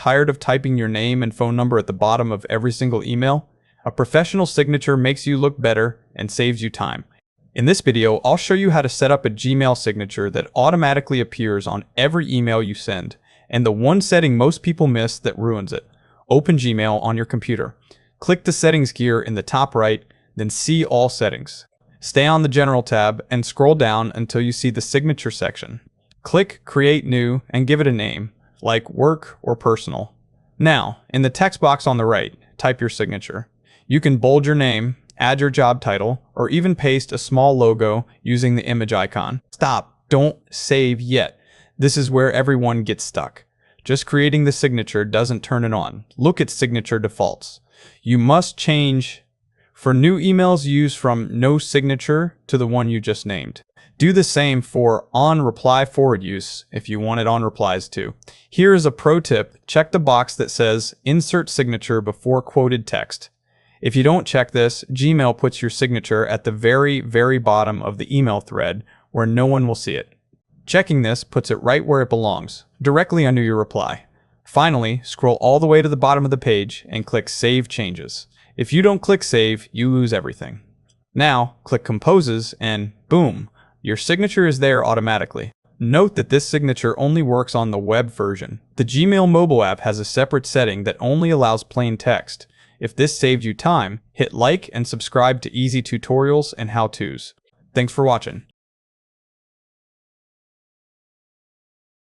tired of typing your name and phone number at the bottom of every single email? A professional signature makes you look better and saves you time. In this video, I'll show you how to set up a Gmail signature that automatically appears on every email you send, and the one setting most people miss that ruins it. Open Gmail on your computer. Click the settings gear in the top right, then see all settings. Stay on the General tab and scroll down until you see the signature section. Click Create New and give it a name, like Work or Personal. Now, in the text box on the right, type your signature. You can bold your name, add your job title, or even paste a small logo using the image icon. Stop, don't save yet. This is where everyone gets stuck. Just creating the signature doesn't turn it on. Look at signature defaults. You must change for new emails use from no signature to the one you just named. Do the same for on reply forward use if you want it on replies too. Here is a pro tip. Check the box that says insert signature before quoted text. If you don't check this, Gmail puts your signature at the very bottom of the email thread where no one will see it. Checking this puts it right where it belongs, directly under your reply. Finally, scroll all the way to the bottom of the page and click Save Changes. If you don't click Save, you lose everything. Now, click Composes and boom, your signature is there automatically. Note that this signature only works on the web version. The Gmail mobile app has a separate setting that only allows plain text. If this saved you time, hit like and subscribe to easy tutorials and how-tos. Thanks for watching.